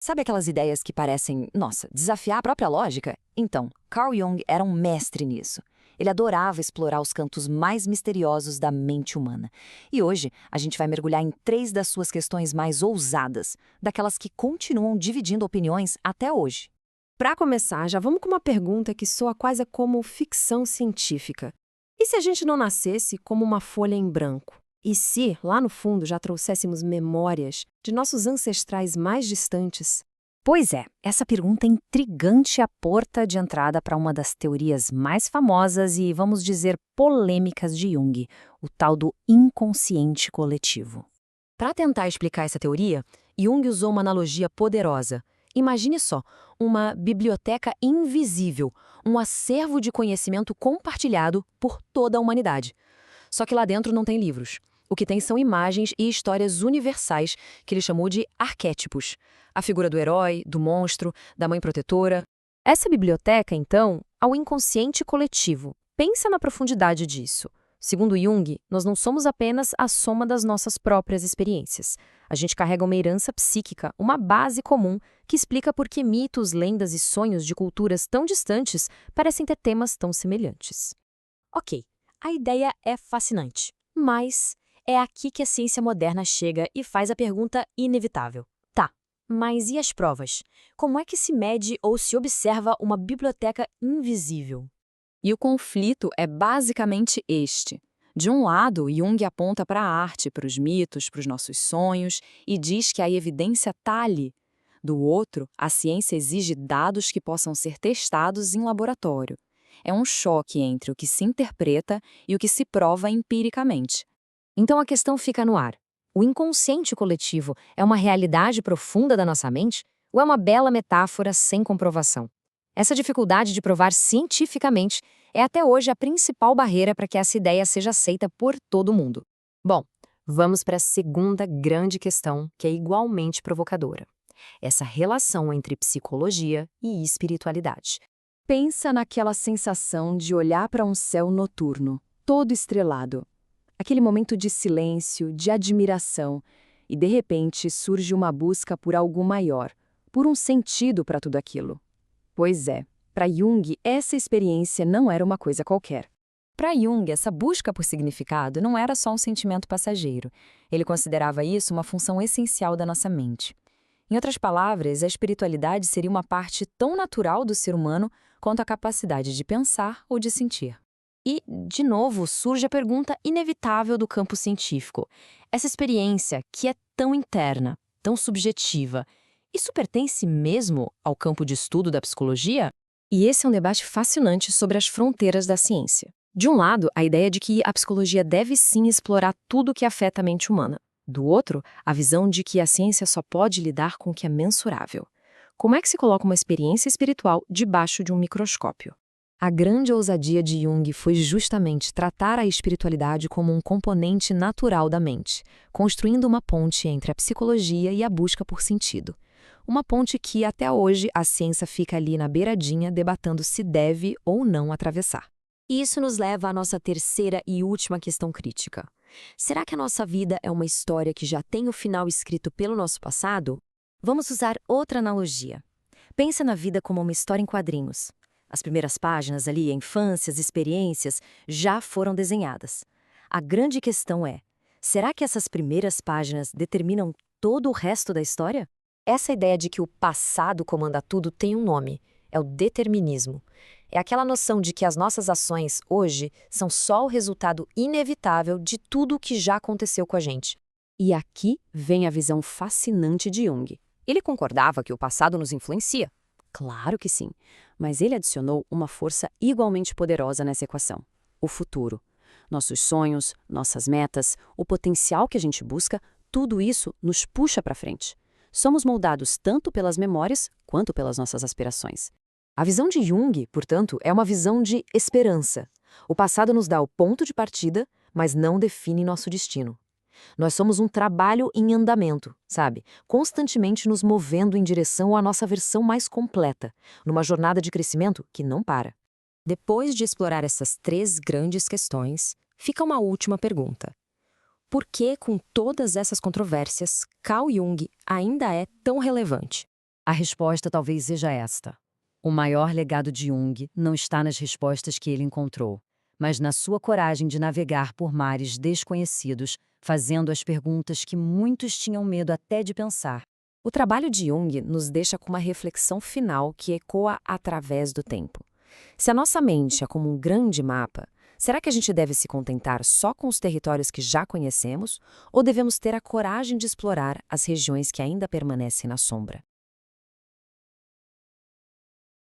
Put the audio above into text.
Sabe aquelas ideias que parecem, nossa, desafiar a própria lógica? Então, Carl Jung era um mestre nisso. Ele adorava explorar os cantos mais misteriosos da mente humana. E hoje, a gente vai mergulhar em três das suas questões mais ousadas, daquelas que continuam dividindo opiniões até hoje. Para começar, já vamos com uma pergunta que soa quase como ficção científica. E se a gente não nascesse como uma folha em branco? E se, lá no fundo, já trouxéssemos memórias de nossos ancestrais mais distantes? Pois é, essa pergunta é intrigante, a porta de entrada para uma das teorias mais famosas e, vamos dizer, polêmicas de Jung, o tal do inconsciente coletivo. Para tentar explicar essa teoria, Jung usou uma analogia poderosa. Imagine só, uma biblioteca invisível, um acervo de conhecimento compartilhado por toda a humanidade. Só que lá dentro não tem livros. O que tem são imagens e histórias universais que ele chamou de arquétipos. A figura do herói, do monstro, da mãe protetora. Essa biblioteca, então, é o inconsciente coletivo. Pensa na profundidade disso. Segundo Jung, nós não somos apenas a soma das nossas próprias experiências. A gente carrega uma herança psíquica, uma base comum, que explica por que mitos, lendas e sonhos de culturas tão distantes parecem ter temas tão semelhantes. Ok, a ideia é fascinante, mas é aqui que a ciência moderna chega e faz a pergunta inevitável. Tá, mas e as provas? Como é que se mede ou se observa uma biblioteca invisível? E o conflito é basicamente este. De um lado, Jung aponta para a arte, para os mitos, para os nossos sonhos e diz que a evidência está ali. Do outro, a ciência exige dados que possam ser testados em laboratório. É um choque entre o que se interpreta e o que se prova empiricamente. Então a questão fica no ar. O inconsciente coletivo é uma realidade profunda da nossa mente ou é uma bela metáfora sem comprovação? Essa dificuldade de provar cientificamente é até hoje a principal barreira para que essa ideia seja aceita por todo mundo. Bom, vamos para a segunda grande questão, que é igualmente provocadora. Essa relação entre psicologia e espiritualidade. Pensa naquela sensação de olhar para um céu noturno, todo estrelado. Aquele momento de silêncio, de admiração, e de repente surge uma busca por algo maior, por um sentido para tudo aquilo. Pois é, para Jung, essa experiência não era uma coisa qualquer. Para Jung, essa busca por significado não era só um sentimento passageiro. Ele considerava isso uma função essencial da nossa mente. Em outras palavras, a espiritualidade seria uma parte tão natural do ser humano quanto a capacidade de pensar ou de sentir. E, de novo, surge a pergunta inevitável do campo científico. Essa experiência, que é tão interna, tão subjetiva, isso pertence mesmo ao campo de estudo da psicologia? E esse é um debate fascinante sobre as fronteiras da ciência. De um lado, a ideia de que a psicologia deve sim explorar tudo o que afeta a mente humana. Do outro, a visão de que a ciência só pode lidar com o que é mensurável. Como é que se coloca uma experiência espiritual debaixo de um microscópio? A grande ousadia de Jung foi justamente tratar a espiritualidade como um componente natural da mente, construindo uma ponte entre a psicologia e a busca por sentido. Uma ponte que, até hoje, a ciência fica ali na beiradinha debatendo se deve ou não atravessar. E isso nos leva à nossa terceira e última questão crítica. Será que a nossa vida é uma história que já tem o final escrito pelo nosso passado? Vamos usar outra analogia. Pensa na vida como uma história em quadrinhos. As primeiras páginas ali, a infância, as experiências, já foram desenhadas. A grande questão é, será que essas primeiras páginas determinam todo o resto da história? Essa ideia de que o passado comanda tudo tem um nome, é o determinismo. É aquela noção de que as nossas ações, hoje, são só o resultado inevitável de tudo o que já aconteceu com a gente. E aqui vem a visão fascinante de Jung. Ele concordava que o passado nos influencia? Claro que sim, mas ele adicionou uma força igualmente poderosa nessa equação: o futuro. Nossos sonhos, nossas metas, o potencial que a gente busca, tudo isso nos puxa para frente. Somos moldados tanto pelas memórias quanto pelas nossas aspirações. A visão de Jung, portanto, é uma visão de esperança. O passado nos dá o ponto de partida, mas não define nosso destino. Nós somos um trabalho em andamento, sabe? Constantemente nos movendo em direção à nossa versão mais completa, numa jornada de crescimento que não para. Depois de explorar essas três grandes questões, fica uma última pergunta. Por que, com todas essas controvérsias, Carl Jung ainda é tão relevante? A resposta talvez seja esta. O maior legado de Jung não está nas respostas que ele encontrou, mas na sua coragem de navegar por mares desconhecidos, fazendo as perguntas que muitos tinham medo até de pensar. O trabalho de Jung nos deixa com uma reflexão final que ecoa através do tempo. Se a nossa mente é como um grande mapa, será que a gente deve se contentar só com os territórios que já conhecemos ou devemos ter a coragem de explorar as regiões que ainda permanecem na sombra?